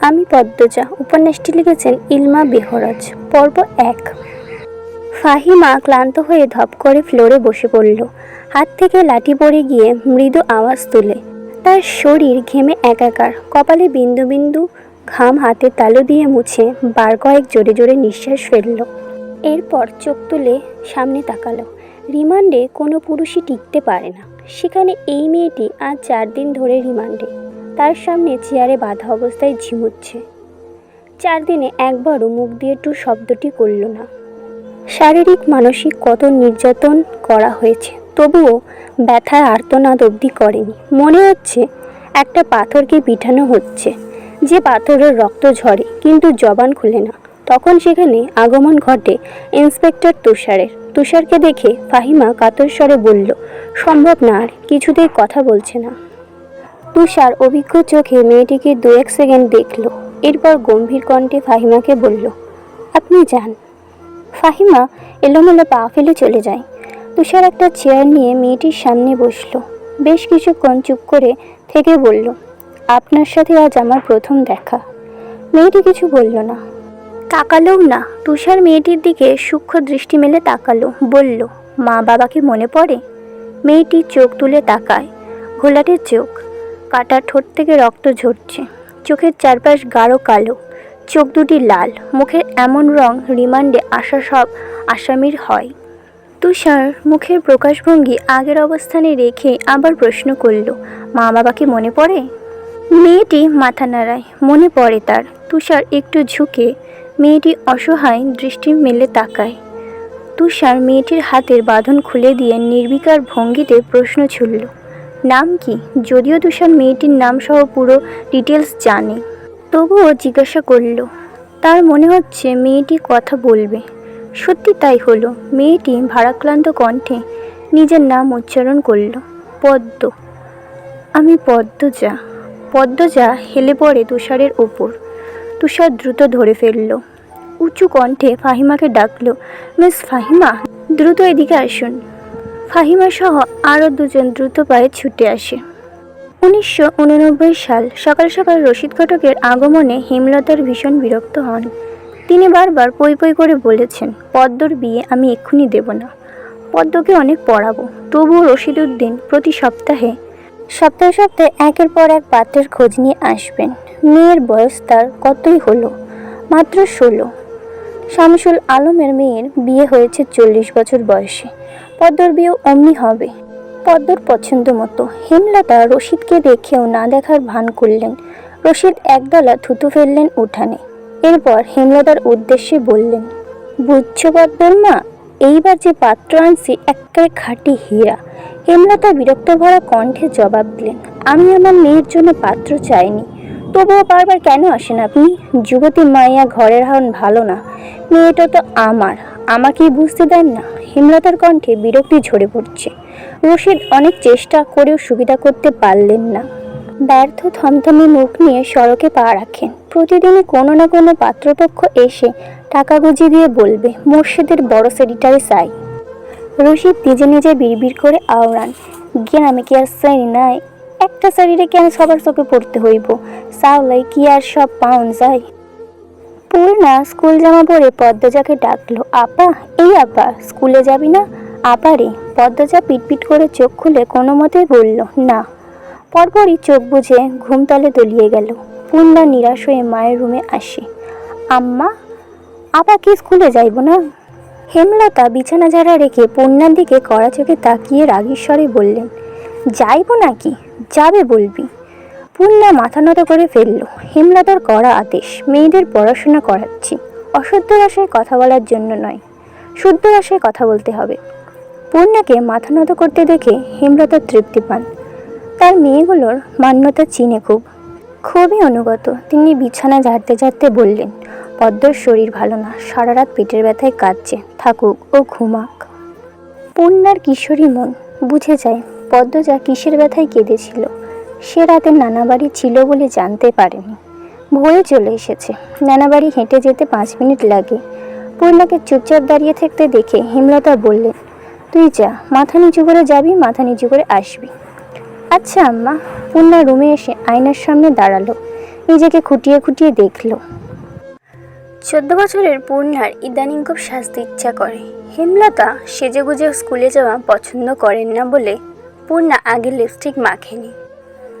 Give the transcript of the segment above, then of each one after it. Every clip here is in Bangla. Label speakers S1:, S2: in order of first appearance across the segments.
S1: আমি পদ্মজা। উপন্যাসটি লিখেছেন ইলমা বেহরাজ। পর্ব 1। ফাহিমা ক্লান্ত হয়ে ধপ করে ফ্লোরে বসে পড়ল। হাত থেকে লাঠি পড়ে গিয়ে মৃদু আওয়াজ তুলে। তার শরীর ঘেমে একাকার। কপালে বিন্দু বিন্দু ঘাম হাতের তালু দিয়ে মুছে বার কয়েক জোরে জোরে নিঃশ্বাস ফেলল। এরপর চোখ তুলে সামনে তাকালো। রিমান্ডে কোনো পুরুষই টিকতে পারে না। সেখানে এই মেয়েটি আজ 4 দিন ধরে রিমান্ডে। তার সামনে চেয়ারে বাঁধা অবস্থায় ঝিমুচ্ছে। 4 দিনে একবারও মুখ দিয়ে টু শব্দটি করল না। শারীরিক মানসিক কত নির্যাতন করা হয়েছে, তবুও ব্যথায় আর্তনাদ অবধি করেনি। মনে হচ্ছে একটা পাথরকে পিটানো হচ্ছে, যে পাথরের রক্ত ঝরে কিন্তু জবান খুলে না। তখন সেখানে আগমন ঘটে ইন্সপেক্টর তুষারের। তুষারকে দেখে ফাহিমা কাতর স্বরে বলল, সম্ভব না, আর কিছুতেই কথা বলছে না। তুষার অভিজ্ঞ চোখে মেয়েটিকে 2-1 সেকেন্ড দেখল। এরপর গম্ভীর কণ্ঠে ফাহিমাকে বলল, আপনি যান। ফাহিমা এলোমেলো পা ফেলে চলে যায়। তুষার একটা চেয়ার নিয়ে মেয়েটির সামনে বসল। বেশ কিছুক্ষণ চুপ করে থেকে বলল, আপনার সাথে আজ আমার প্রথম দেখা। মেয়েটি কিছু বলল না, তাকালোও না। তুষার মেয়েটির দিকে সূক্ষ্ম দৃষ্টি মেলে তাকালো, বলল, মা বাবাকে মনে পড়ে? মেয়েটি চোখ তুলে তাকায়। ঘোলাটে চোখ, কাটা ঠোঁট থেকে রক্ত ঝরছে। চোখের চারপাশ গাঢ় কালো, চোখ দুটি লাল। মুখের এমন রং রিমান্ডে আসা সব আসামির হয়। তুষার মুখের প্রকাশভঙ্গি আগের অবস্থানে রেখে আবার প্রশ্ন করল, মা বাবাকে মনে পড়ে? মেয়েটি মাথা নাড়ায়, মনে পড়ে তার। তুষার একটু ঝুঁকে মেয়েটি অসহায় দৃষ্টি মেলে তাকায়। তুষার মেয়েটির হাতের বাঁধন খুলে দিয়ে নির্বিকার ভঙ্গিতে প্রশ্ন ছুড়ল, নাম কি? যদিও তুষার মেয়েটির নাম সহ পুরো ডিটেলস জানে, তবুও জিজ্ঞাসা করল। তার মনে হচ্ছে মেয়েটি কথা বলবে। সত্যি তাই হলো। মেয়েটি ভারাক্রান্ত কণ্ঠে নিজের নাম উচ্চারণ করল, পদ্ম। আমি পদ্মজা। পদ্মজা হেলে পড়ে তুষারের ওপর। তুষার দ্রুত ধরে ফেলল। উঁচু কণ্ঠে ফাহিমাকে ডাকল, মিস ফাহিমা, দ্রুত এদিকে আসুন। ফাহিমা সহ আরও 2 জন দ্রুত পায়ে ছুটে আসে। 1989 সাল। সকাল সকাল রশিদ ঘটকের আগমনে হেমলতার ভীষণ বিরক্ত হন। তিনি বারবার পই পই করে বলেছেন, পদ্মর বিয়ে আমি এক্ষুনি দেব না। পদ্মকে অনেক পড়াবো। তবুও রশিদউদ্দিন প্রতি সপ্তাহে একের পর এক পাত্রের খোঁজ নিয়ে আসবেন। মেয়ের বয়স তার কতই হলো, মাত্র 16। শামসুল আলমের মেয়ের বিয়ে হয়েছে 40 বছর বয়সে। পদ্মর বিয়েও অমনি হবে, পদ্মর পছন্দ মতো। হেমলতা রশিদকে দেখেও না দেখার ভান করলেন। রশিদ একদলা থুতু ফেললেন উঠানে। এরপর হেমলতার উদ্দেশ্যে বললেন, বুঝছো পদ্মর মা, এইবার যে পাত্র আনছি একেবারে খাঁটি হীরা। হেমলতা বিরক্ত ভরা কণ্ঠে জবাব দিলেন, আমি আমার মেয়ের জন্য পাত্র চাইনি। তবুও বারবার কেন আসেন আপনি? যুবতী মাইয়া ঘরের হন ভালো না। মেয়েটা তো আমার, আমাকেই বুঝতে দেন না। হেমলতার কণ্ঠে বিরক্তি ঝরে পড়ছে। রশিদ অনেক চেষ্টা করেও সুবিধা করতে পারলেন না। ব্যর্থ থমথমে মুখ নিয়ে সড়কে পা রাখেন। প্রতিদিনই কোনো না কোনো পাত্রপক্ষ এসে টাকা গুঁজি দিয়ে বলবে, মুর্শিদের বড় সেরিটারি চাই। রশিদ নিজে নিজে বিড়বিড় করে আওড়ান, গ্রামে কি আর শ্রেণী নাই? একটা শাড়িরে কেন সবার চোখে পড়তে হইব? চাওলাই কি আর সব পাউন যায়? পূর্ণা স্কুল জামা পরে পদ্মজাকে ডাকলো, আপা, এই আপা, স্কুলে যাবি না? আপারে। পদ্মজা পিটপিট করে চোখ খুলে কোনো মতেই বলল, না। পরপরই চোখ বুজে ঘুমতলে তলিয়ে গেল। পূর্ণা নিরাশ হয়ে মায়ের রুমে আসে। আম্মা, আপা কি স্কুলে যাইব না? হেমলতা বিছানা ঝাড়া রেখে পূর্ণার দিকে কড়া চোখে তাকিয়ে রাগীর স্বরে বললেন, যাইব নাকি? যাবে বলবি। পূর্ণা মাথা নত করে ফেলল। হেমলতার কড়া আদেশ, মেয়েদের পড়াশোনা করাচ্ছি। অশুদ্ধ ভাষায় কথা বলার জন্য নয়, শুদ্ধ ভাষায় কথা বলতে হবে। পূর্ণাকে মাথা নত করতে দেখে হেমলতা তৃপ্তি পান। তার মেয়েগুলোর মান্যতা চিনে খুবই অনুগত। তিনি বিছানা ঝাড়তে ঝাড়তে বললেন, পদ্মর শরীর ভালো না, সারা রাত পেটের ব্যথায় কাঁদছে, থাকুক ও ঘুমাক। পূর্ণার কিশোরী মন বুঝে যায় পদ্মজা কিসের ব্যথায় কেঁদেছিল। সে রাতে নানাবাড়ি ছিল বলে জানতে পারেনি। ভোরে চলে এসেছে। নানাবাড়ি হেঁটে যেতে 5 মিনিট লাগে। পূর্ণাকে চুপচাপ দাঁড়িয়ে থাকতে দেখে হেমলতা বললেন, তুই যা, মাথা নিচু করে যাবি, মাথা নিচু করে আসবি। আচ্ছা আম্মা। পূর্ণা রুমে এসে আয়নার সামনে দাঁড়ালো। নিজেকে খুঁটিয়ে খুঁটিয়ে দেখল। 14 বছরের পূর্ণার ইদানিং খুব সাজতে ইচ্ছা করে। হেমলতা সেজেগুজে স্কুলে যাওয়া পছন্দ করেন না বলে পূর্ণা আগে লিপস্টিক মাখেনি।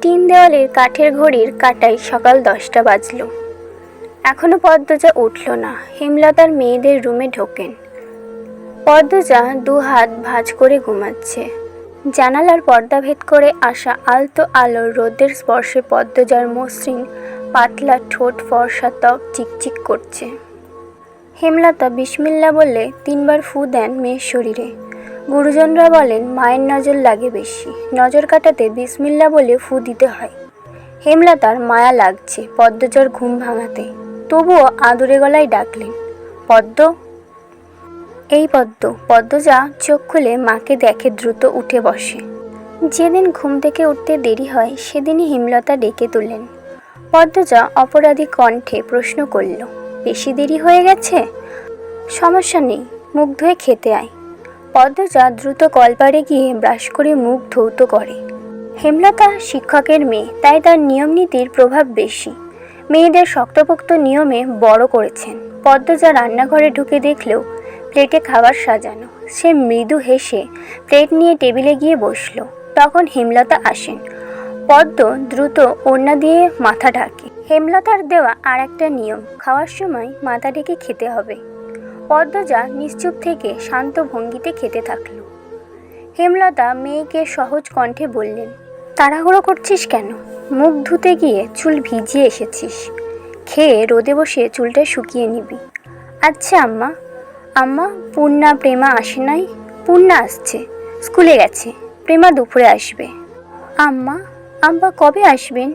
S1: 3 দেওয়ালের কাঠের ঘড়ির কাঁটায় সকাল 10টা বাজলো। এখনো পদ্মজা উঠল না। হেমলতার মেয়েদের রুমে ঢোকেন। পদ্মজা 2 হাত ভাঁজ করে ঘুমাচ্ছে। জানালার পর্দা ভেদ করে আসা আলতো আলোর রোদের স্পর্শে পদ্মজার মসৃণ পাতলা ঠোঁট, ফর্সা ত্বক চিকচিক করছে। হেমলতা বিসমিল্লা বললে 3 বার ফু দেন মেয়ের শরীরে। গুরুজনরা বলেন মায়ের নজর লাগে বেশি, নজর কাটাতে বিসমিল্লা বলে ফু দিতে হয়। হেমলতার মায়া লাগছে পদ্মজার ঘুম ভাঙাতে, তবুও আদুরে গলায় ডাকলেন, পদ্ম, এই পদ্ম। পদ্মজা চোখ খুলে মাকে দেখে দ্রুত উঠে বসে। যেদিন ঘুম থেকে উঠতে দেরি হয় সেদিনই হেমলতা ডেকে তোলেন। পদ্মজা অপরাধী কণ্ঠে প্রশ্ন করল, বেশি দেরি হয়ে গেছে? সমস্যা নেই, মুখ ধুয়ে খেতে আয়। পদ্মজা দ্রুত কলপাড়ে গিয়ে ব্রাশ করে মুখ ধৌত করে। হেমলতা শিক্ষকের মেয়ে, তাই তার নিয়ম নীতির প্রভাব বেশি। মেয়েদের শক্তপোক্ত নিয়মে বড় করেছেন। পদ্মজা রান্নাঘরে ঢুকে দেখলেও প্লেটে খাবার সাজানো। সে মৃদু হেসে প্লেট নিয়ে টেবিলে গিয়ে বসল। তখন হেমলতা আসেন। পদ্ম দ্রুত ওড়না দিয়ে মাথা ঢাকে। হেমলতার দেওয়া আর একটা নিয়ম, খাওয়ার সময় মাথা ঢেকে খেতে হবে। পদ্মজা নিশ্চুপ থেকে শান্ত ভঙ্গিতে খেতে থাকল। হেমলতা মেয়েকে সহজ কণ্ঠে বললেন, তাড়াহুড়ো করছিস কেন? মুখ ধুতে গিয়ে চুল ভিজিয়ে এসেছিস, খেয়ে রোদে বসে চুলটা শুকিয়ে নিবি। আচ্ছা আম্মা। আম্মা, পূর্ণা প্রেমা আসে নাই? পূর্ণা আসছে, স্কুলে গেছে। প্রেমা দুপুরে আসবে। আম্মা, আব্বা কবে আসবেন?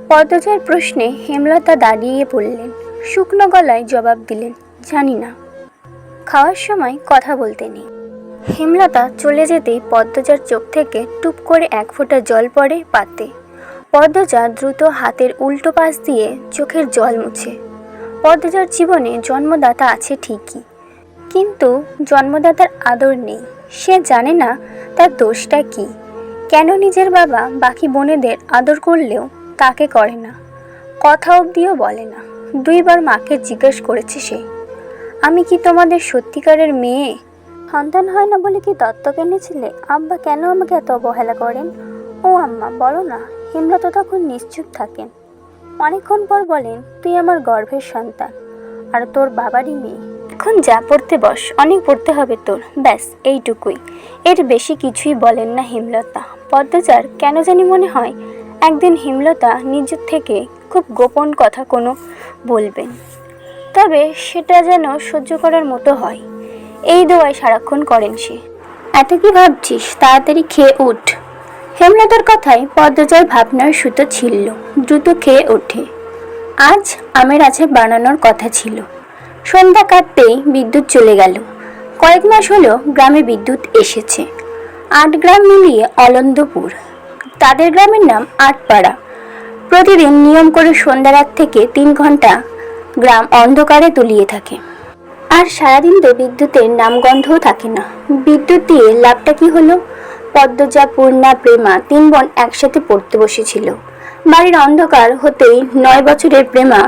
S1: পদ্মজার প্রশ্নে হেমলতা দাঁড়িয়ে পড়লেন। শুকনো গলায় জবাব দিলেন, জানি না, খাওয়ার সময় কথা বলতে নেই। হেমলতা চলে যেতেই পদ্মজার চোখ থেকে টুপ করে 1 ফোঁটা জল পড়ে পাতে। পদ্মজা দ্রুত হাতের উল্টো পাশ দিয়ে চোখের জল মুছে। পদ্মজার জীবনে জন্মদাতা আছে ঠিকই, কিন্তু জন্মদাতার আদর নেই। সে জানে না তার দোষটা কি, কেন নিজের বাবা বাকি বোনেদের আদর করলেও তাকে করে না, কথা অবধিও বলে না। 2 বার মাকে জিজ্ঞেস করেছে সে, আমি কি তোমাদের সত্যিকারের মেয়ে? সন্তান হয় না বলে কি দত্তক এনেছিলে? আব্বা কেন আমাকে এত অবহেলা করেন? ও আম্মা, বলো না। হেমলতা তখন নিশ্চুপ থাকেন। অনেকক্ষণ পর বলেন, তুই আমার গর্ভের সন্তান আর তোর বাবারই মেয়ে। এখন যা, পড়তে বস, অনেক পড়তে হবে তোর, ব্যাস এইটুকুই। এর বেশি কিছুই বলেন না হেমলতা। পদ্মজার কেন জানি মনে হয় একদিন হেমলতা নিজের থেকে খুব গোপন কথা কোনো বলবেন, তবে সেটা যেন সহ্য করার মতো হয়। এই দোয়ায় সারাক্ষণ করেন সে। এত কি ভাবছিস, তাড়াতাড়ি খেয়ে উঠ। হেমলতার কথায় পদ্মজার ভাবনার সুতো ছিঁড়ল। দ্রুত খেয়ে ওঠে। আজ আমের আচার বানানোর কথা ছিল। সন্ধ্যা কাটতেই বিদ্যুৎ চলে গেল। কয়েক মাস হলো গ্রামে বিদ্যুৎ এসেছে। 8 গ্রাম মিলিয়ে অলন্দপুর। তাদের গ্রামের নাম আটপাড়া। প্রতিদিন নিয়ম করে সন্ধ্যা রাত থেকে 3 ঘন্টা গ্রাম অন্ধকারে তলিয়ে থাকে। আর সারাদিন তো বিদ্যুতের নামগন্ধও থাকে না। বিদ্যুৎ দিয়ে লাভটা কি হলো? পদ্মজা, পূর্ণা, প্রেমা 3 বোন একসাথে পড়তে বসেছিল। বাড়ির অন্ধকার হতেই 9 বছরের প্রেমা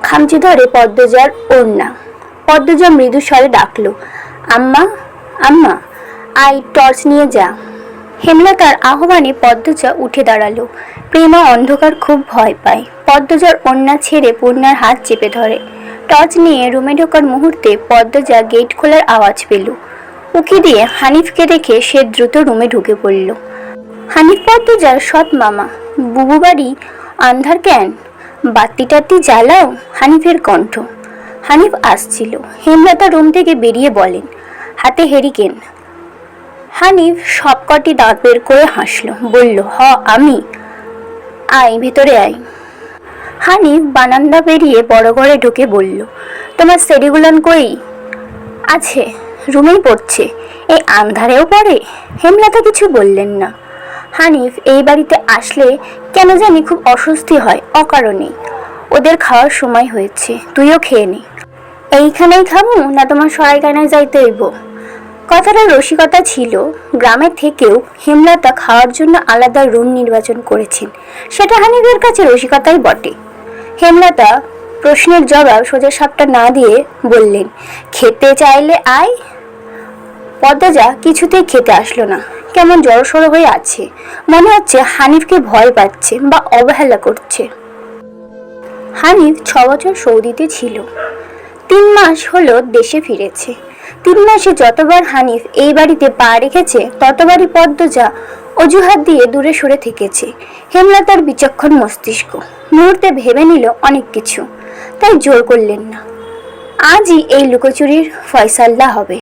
S1: খামচি ধরে পদ্মজার ওড়না। পদ্মজা মৃদু স্বরে ডাকলো, আম্মা, আম্মা, আয় টর্চ নিয়ে যা। হেমলতার আহ্বানে পদ্মজা উঠে দাঁড়ালো। প্রেমা অন্ধকার খুব ভয় পায়। পদ্মজার ওড়না ছেড়ে পূর্ণার হাত চেপে ধরে। টর্চ নিয়ে রুমে ঢোকার মুহূর্তে পদ্মজা গেট খোলার আওয়াজ পেল। উকি দিয়ে হানিফকে দেখে সে দ্রুত রুমে ঢুকে পড়ল। হানিফ পদ্মজার সৎ মামা। বুবু বাড়ি আন্ধার কেন? বাতি টাতি জ্বালাও। হানিফের কণ্ঠ। হানিফ আসছিল। হেমলতা রুম থেকে বেরিয়ে বলেন, হাতে হেরিকেন। হানিফ সবকটি দাঁত বের করে হাসল, বলল, হ আমি। আয় ভেতরে আয়। হানিফ বারান্দা পেরিয়ে বড় ঘরে ঢুকে বলল, তোমার সেরিগুলান কই? আছে, রুমেই পড়ছে। এই আন্ধারেও পড়ে? হেমলতা কিছু বললেন না। হানিফ এই বাড়িতে আসলে কেন জানি খুব অস্বস্তি হয় অকারণে। ওদের খাওয়ার সময় হয়েছে, তুইও খেয়ে নে। এইখানেই খাবো না তোমার সরাইখানায় যাইতে হইব? কথাটা রসিকতা ছিল। গ্রামের থেকেও হেমলতা খাওয়ার জন্য আলাদা রুম নির্বাচন করেছেন। সেটা হানিফের কাছে রসিকতাই বটে। হেমলতা প্রশ্নের জবাব সোজা সাপটা না দিয়ে বললেন, খেতে চাইলে আয়। পদ্মজা কিছুতেই খেতে আসলো না, কেমন জড়সড় হয়ে আছে, মনে হচ্ছে হানিফকে ভয় পাচ্ছে বা অবহেলা করছে। হানিফ 6 বছর সৌদিতে ছিল, 3 মাস হলো দেশে ফিরেছে। 3 মাসে যতবার হানিফ এই বাড়িতে পা রেখেছে ততবারই পদ্মজা অজুহাত দিয়ে দূরে সরে থেকেছে। হেমলতার বিচক্ষণ মস্তিষ্ক মুহূর্তে ভেবে নিল অনেক কিছু, তাই জোর করলেন না। আজই এই লুকোচুরির ফয়সাল্লা হবে।